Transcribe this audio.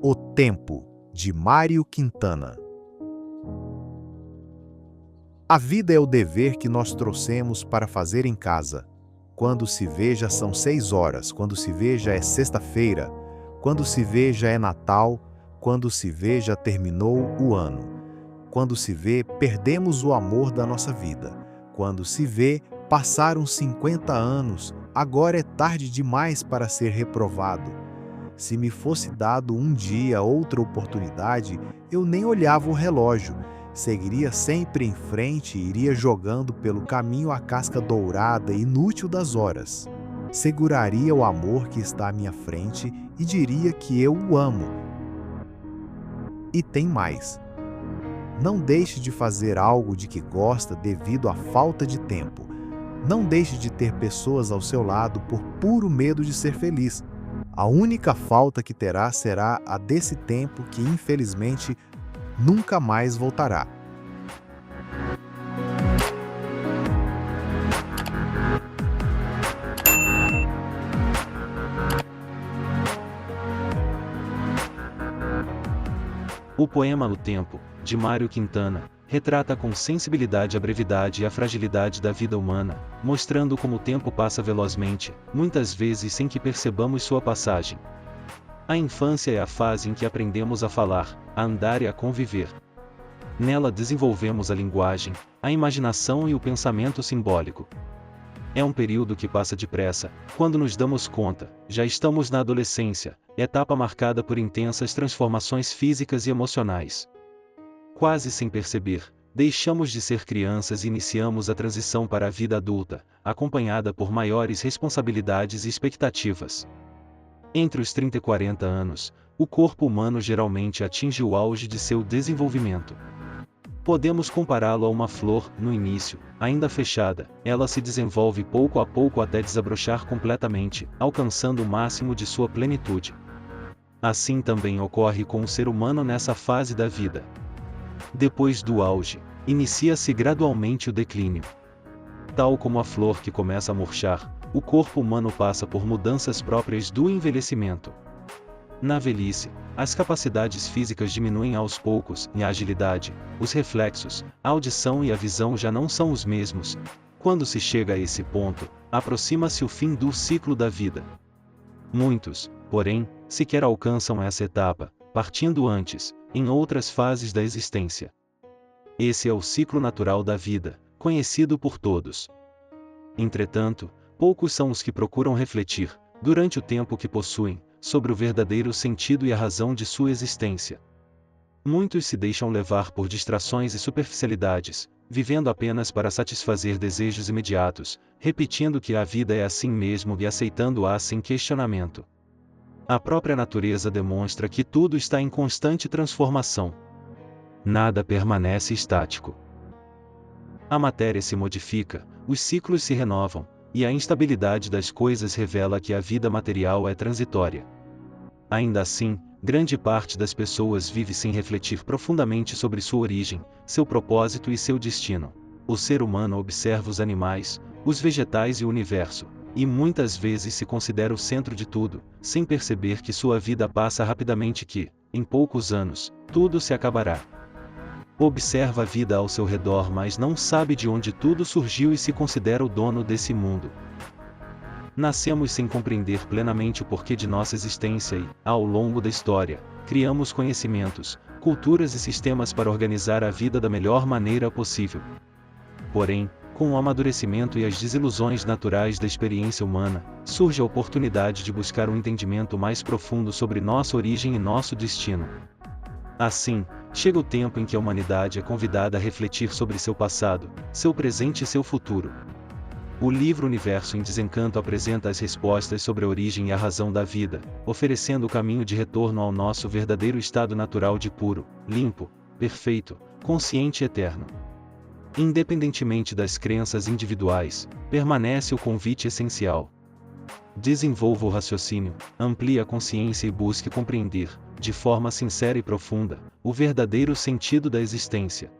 O Tempo, de Mário Quintana. A vida é o dever que nós trouxemos para fazer em casa. Quando se vê já são 6 horas, quando se vê já é sexta-feira, quando se vê já é Natal, quando se vê já terminou o ano. Quando se vê, perdemos o amor da nossa vida. Quando se vê, passaram 50 anos, agora é tarde demais para ser reprovado. Se me fosse dado um dia outra oportunidade, eu nem olhava o relógio. Seguiria sempre em frente e iria jogando pelo caminho a casca dourada e inútil das horas. Seguraria o amor que está à minha frente e diria que eu o amo. E tem mais. Não deixe de fazer algo de que gosta devido à falta de tempo. Não deixe de ter pessoas ao seu lado por puro medo de ser feliz. A única falta que terá será a desse tempo que, infelizmente, nunca mais voltará. O poema O Tempo, de Mário Quintana, retrata com sensibilidade a brevidade e a fragilidade da vida humana, mostrando como o tempo passa velozmente, muitas vezes sem que percebamos sua passagem. A infância é a fase em que aprendemos a falar, a andar e a conviver. Nela desenvolvemos a linguagem, a imaginação e o pensamento simbólico. É um período que passa depressa, quando nos damos conta, já estamos na adolescência, etapa marcada por intensas transformações físicas e emocionais. Quase sem perceber, deixamos de ser crianças e iniciamos a transição para a vida adulta, acompanhada por maiores responsabilidades e expectativas. Entre os 30 e 40 anos, o corpo humano geralmente atinge o auge de seu desenvolvimento. Podemos compará-lo a uma flor, no início, ainda fechada, ela se desenvolve pouco a pouco até desabrochar completamente, alcançando o máximo de sua plenitude. Assim também ocorre com o ser humano nessa fase da vida. Depois do auge, inicia-se gradualmente o declínio. Tal como a flor que começa a murchar, o corpo humano passa por mudanças próprias do envelhecimento. Na velhice, as capacidades físicas diminuem aos poucos e a agilidade, os reflexos, a audição e a visão já não são os mesmos. Quando se chega a esse ponto, aproxima-se o fim do ciclo da vida. Muitos, porém, sequer alcançam essa etapa, partindo antes, em outras fases da existência. Esse é o ciclo natural da vida, conhecido por todos. Entretanto, poucos são os que procuram refletir, durante o tempo que possuem, sobre o verdadeiro sentido e a razão de sua existência. Muitos se deixam levar por distrações e superficialidades, vivendo apenas para satisfazer desejos imediatos, repetindo que a vida é assim mesmo e aceitando-a sem questionamento. A própria natureza demonstra que tudo está em constante transformação. Nada permanece estático. A matéria se modifica, os ciclos se renovam, e a instabilidade das coisas revela que a vida material é transitória. Ainda assim, grande parte das pessoas vive sem refletir profundamente sobre sua origem, seu propósito e seu destino. O ser humano observa os animais, os vegetais e o universo, e muitas vezes se considera o centro de tudo, sem perceber que sua vida passa rapidamente e que, em poucos anos, tudo se acabará. Observa a vida ao seu redor, mas não sabe de onde tudo surgiu e se considera o dono desse mundo. Nascemos sem compreender plenamente o porquê de nossa existência e, ao longo da história, criamos conhecimentos, culturas e sistemas para organizar a vida da melhor maneira possível. Porém, com o amadurecimento e as desilusões naturais da experiência humana, surge a oportunidade de buscar um entendimento mais profundo sobre nossa origem e nosso destino. Assim, chega o tempo em que a humanidade é convidada a refletir sobre seu passado, seu presente e seu futuro. O livro Universo em Desencanto apresenta as respostas sobre a origem e a razão da vida, oferecendo o caminho de retorno ao nosso verdadeiro estado natural de puro, limpo, perfeito, consciente e eterno. Independentemente das crenças individuais, permanece o convite essencial. Desenvolva o raciocínio, amplie a consciência e busque compreender, de forma sincera e profunda, o verdadeiro sentido da existência.